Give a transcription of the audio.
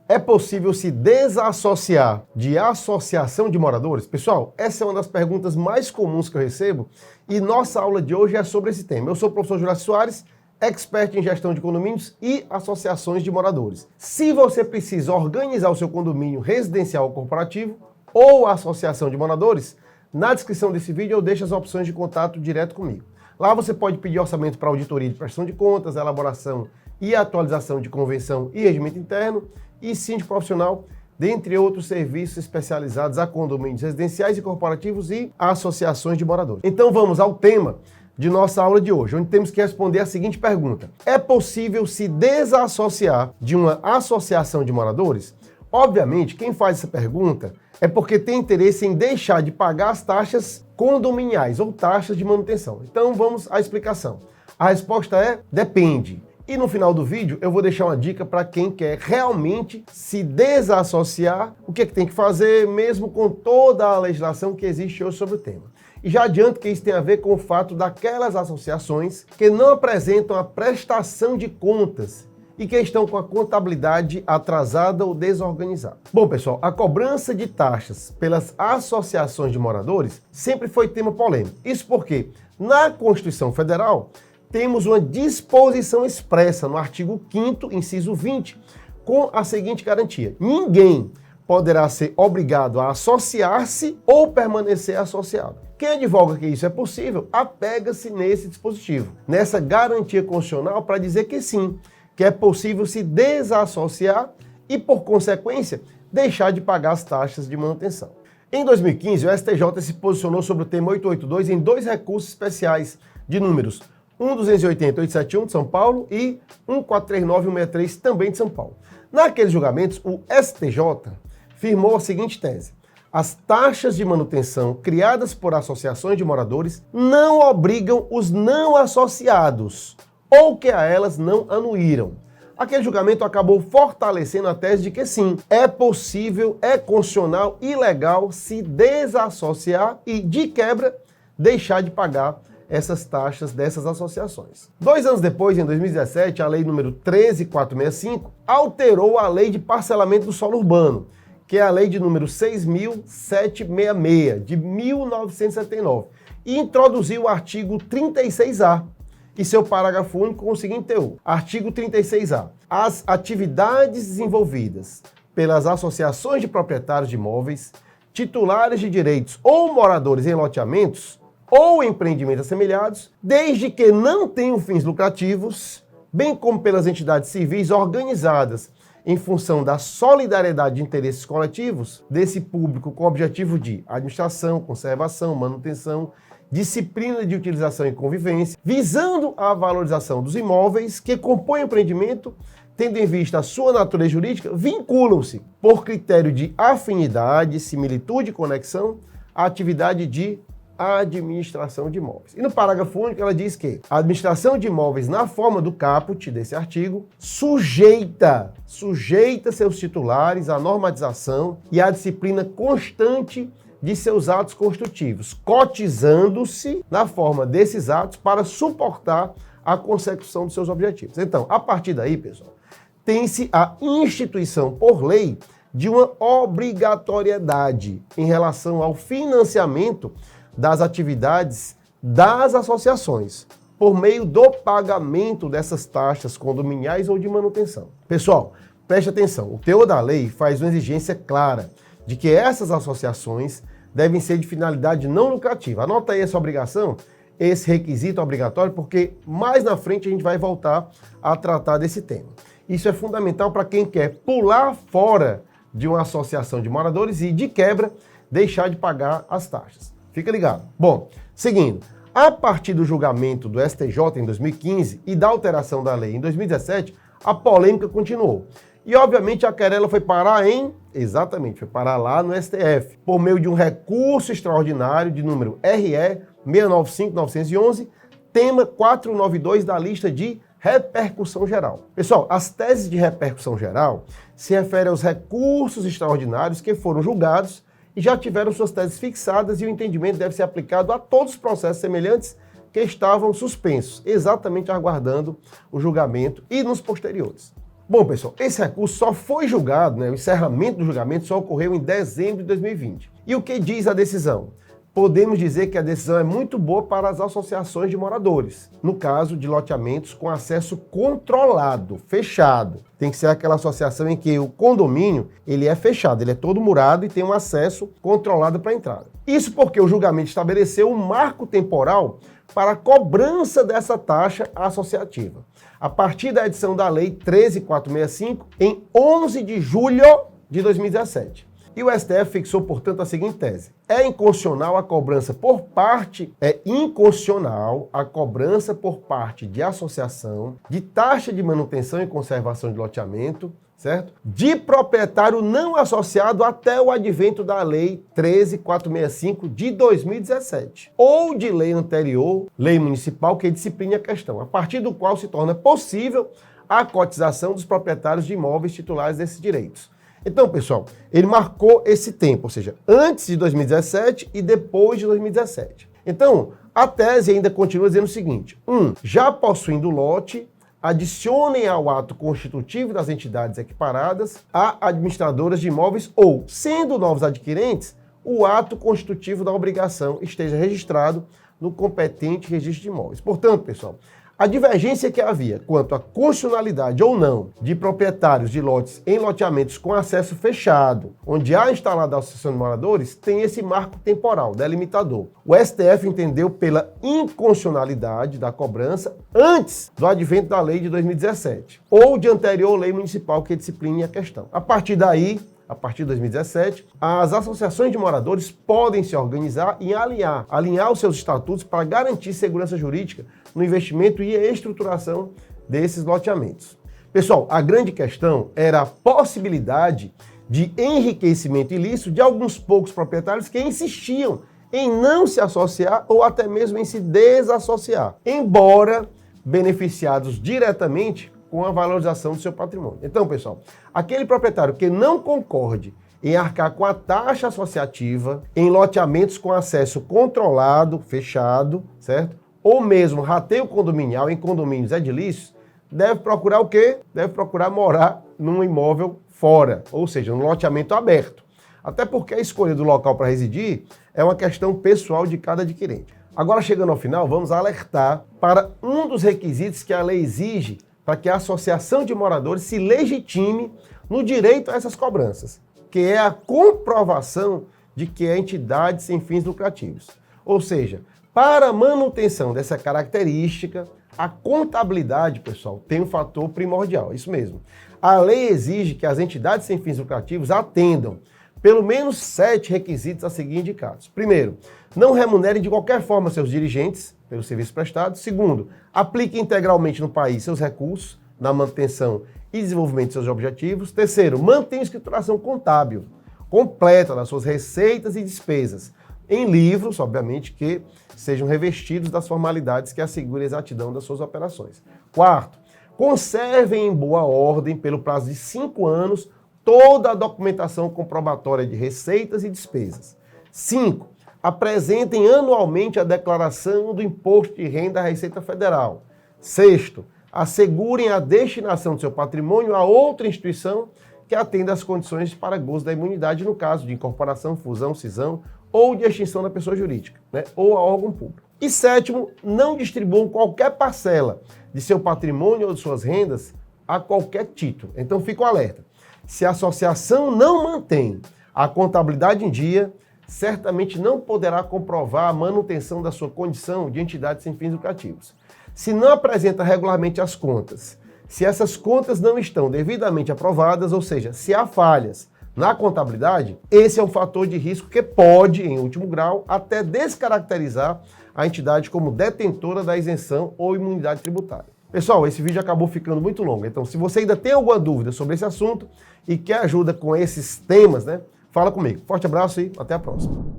É possível se desassociar de associação de moradores? Pessoal, essa é uma das perguntas mais comuns que eu recebo e nossa aula de hoje é sobre esse tema. Eu sou o professor Juraci Soares, expert em gestão de condomínios e associações de moradores. Se você precisa organizar o seu condomínio residencial ou corporativo ou associação de moradores, na descrição desse vídeo eu deixo as opções de contato direto comigo. Lá você pode pedir orçamento para auditoria de prestação de contas, elaboração e atualização de convenção e regimento interno, e síndico profissional, dentre outros serviços especializados a condomínios residenciais e corporativos e associações de moradores. Então vamos ao tema de nossa aula de hoje, onde temos que responder a seguinte pergunta: é possível se desassociar de uma associação de moradores? Obviamente, quem faz essa pergunta é porque tem interesse em deixar de pagar as taxas condominiais ou taxas de manutenção. Então vamos à explicação. A resposta é: depende. E no final do vídeo eu vou deixar uma dica para quem quer realmente se desassociar, o que é que tem que fazer, mesmo com toda a legislação que existe hoje sobre o tema. E já adianto que isso tem a ver com o fato daquelas associações que não apresentam a prestação de contas e que estão com a contabilidade atrasada ou desorganizada. Bom, pessoal, a cobrança de taxas pelas associações de moradores sempre foi tema polêmico. Isso porque, na Constituição Federal, temos uma disposição expressa no artigo 5º, inciso 20, com a seguinte garantia: ninguém poderá ser obrigado a associar-se ou permanecer associado. Quem advoga que isso é possível, apega-se nesse dispositivo, nessa garantia constitucional para dizer que sim, que é possível se desassociar e, por consequência, deixar de pagar as taxas de manutenção. Em 2015, o STJ se posicionou sobre o tema 882 em dois recursos especiais de números 1.280.871 de São Paulo e 1.439.163 também de São Paulo. Naqueles julgamentos, o STJ firmou a seguinte tese: as taxas de manutenção criadas por associações de moradores não obrigam os não associados ou que a elas não anuíram. Aquele julgamento acabou fortalecendo a tese de que sim, é possível, é constitucional e legal se desassociar e, de quebra, deixar de pagar essas taxas dessas associações. 2 anos depois, em 2017, a lei número 13.465 alterou a lei de parcelamento do solo urbano, que é a lei de número 6.766, de 1979, e introduziu o artigo 36A e seu parágrafo único com o seguinte teor: artigo 36A. As atividades desenvolvidas pelas associações de proprietários de imóveis, titulares de direitos ou moradores em loteamentos ou empreendimentos assemelhados, desde que não tenham fins lucrativos, bem como pelas entidades civis organizadas em função da solidariedade de interesses coletivos desse público com o objetivo de administração, conservação, manutenção, disciplina de utilização e convivência, visando a valorização dos imóveis que compõem o empreendimento, tendo em vista a sua natureza jurídica, vinculam-se, por critério de afinidade, similitude e conexão, à atividade de administração de imóveis. E no parágrafo único ela diz que a administração de imóveis, na forma do caput desse artigo, sujeita seus titulares à normatização e à disciplina constante de seus atos construtivos, cotizando-se na forma desses atos para suportar a consecução dos seus objetivos. Então, a partir daí, pessoal, tem-se a instituição por lei de uma obrigatoriedade em relação ao financiamento das atividades das associações, por meio do pagamento dessas taxas condominiais ou de manutenção. Pessoal, preste atenção, o teor da lei faz uma exigência clara de que essas associações devem ser de finalidade não lucrativa. Anota aí essa obrigação, esse requisito obrigatório, porque mais na frente a gente vai voltar a tratar desse tema. Isso é fundamental para quem quer pular fora de uma associação de moradores e, de quebra, deixar de pagar as taxas. Fica ligado. Bom, seguindo, a partir do julgamento do STJ em 2015 e da alteração da lei em 2017, a polêmica continuou. E, obviamente, a querela foi parar foi parar lá no STF, por meio de um recurso extraordinário de número RE 695.911, tema 492 da lista de repercussão geral. Pessoal, as teses de repercussão geral se referem aos recursos extraordinários que foram julgados e já tiveram suas teses fixadas, e o entendimento deve ser aplicado a todos os processos semelhantes que estavam suspensos, exatamente aguardando o julgamento, e nos posteriores. Bom, pessoal, esse recurso só foi julgado, o encerramento do julgamento só ocorreu em dezembro de 2020. E o que diz a decisão? Podemos dizer que a decisão é muito boa para as associações de moradores, no caso de loteamentos com acesso controlado, fechado. Tem que ser aquela associação em que o condomínio ele é fechado, ele é todo murado e tem um acesso controlado para a entrada. Isso porque o julgamento estabeleceu um marco temporal para a cobrança dessa taxa associativa, a partir da edição da Lei 13.465, em 11 de julho de 2017. E o STF fixou, portanto, a seguinte tese: é inconstitucional a cobrança por parte de associação de taxa de manutenção e conservação de loteamento, certo? De proprietário não associado até o advento da Lei 13.465 de 2017, ou de lei anterior, lei municipal, que discipline a questão, a partir do qual se torna possível a cotização dos proprietários de imóveis titulares desses direitos. Então, pessoal, ele marcou esse tempo, ou seja, antes de 2017 e depois de 2017. Então, a tese ainda continua dizendo o seguinte: já possuindo o lote, adicionem ao ato constitutivo das entidades equiparadas a administradoras de imóveis ou, sendo novos adquirentes, o ato constitutivo da obrigação esteja registrado no competente registro de imóveis. Portanto, pessoal, a divergência que havia quanto à constitucionalidade ou não de proprietários de lotes em loteamentos com acesso fechado, onde há instalada a associação de moradores, tem esse marco temporal, delimitador. O STF entendeu pela inconstitucionalidade da cobrança antes do advento da lei de 2017, ou de anterior lei municipal que discipline a questão. A partir daí, a partir de 2017, as associações de moradores podem se organizar e alinhar os seus estatutos para garantir segurança jurídica no investimento e estruturação desses loteamentos. Pessoal, a grande questão era a possibilidade de enriquecimento ilícito de alguns poucos proprietários que insistiam em não se associar ou até mesmo em se desassociar, embora beneficiados diretamente com a valorização do seu patrimônio. Então, pessoal, aquele proprietário que não concorde em arcar com a taxa associativa em loteamentos com acesso controlado, fechado, certo? Ou mesmo rateio condominial em condomínios edilícios, deve procurar o quê? Deve procurar morar num imóvel fora, ou seja, num loteamento aberto. Até porque a escolha do local para residir é uma questão pessoal de cada adquirente. Agora, chegando ao final, vamos alertar para um dos requisitos que a lei exige para que a associação de moradores se legitime no direito a essas cobranças, que é a comprovação de que é entidade sem fins lucrativos. Ou seja, para a manutenção dessa característica, a contabilidade, pessoal, tem um fator primordial, isso mesmo. A lei exige que as entidades sem fins lucrativos atendam pelo menos 7 requisitos a seguir indicados. Primeiro, não remunerem de qualquer forma seus dirigentes pelo serviço prestado. Segundo, aplique integralmente no país seus recursos na manutenção e desenvolvimento de seus objetivos. Terceiro, mantenha escrituração contábil completa das suas receitas e despesas, em livros, obviamente, que sejam revestidos das formalidades que assegurem a exatidão das suas operações. Quarto, conservem em boa ordem, pelo prazo de 5 anos, toda a documentação comprobatória de receitas e despesas. 5. Apresentem anualmente a declaração do Imposto de Renda à Receita Federal. 6. Assegurem a destinação do seu patrimônio a outra instituição que atenda às condições para gozo da imunidade no caso de incorporação, fusão, cisão ou de extinção da pessoa jurídica, ou a órgão público. E 7. Não distribuam qualquer parcela de seu patrimônio ou de suas rendas a qualquer título. Então fica o alerta. Se a associação não mantém a contabilidade em dia, certamente não poderá comprovar a manutenção da sua condição de entidade sem fins lucrativos. Se não apresenta regularmente as contas, se essas contas não estão devidamente aprovadas, ou seja, se há falhas na contabilidade, esse é um fator de risco que pode, em último grau, até descaracterizar a entidade como detentora da isenção ou imunidade tributária. Pessoal, esse vídeo acabou ficando muito longo, então se você ainda tem alguma dúvida sobre esse assunto e quer ajuda com esses temas, fala comigo. Forte abraço e até a próxima.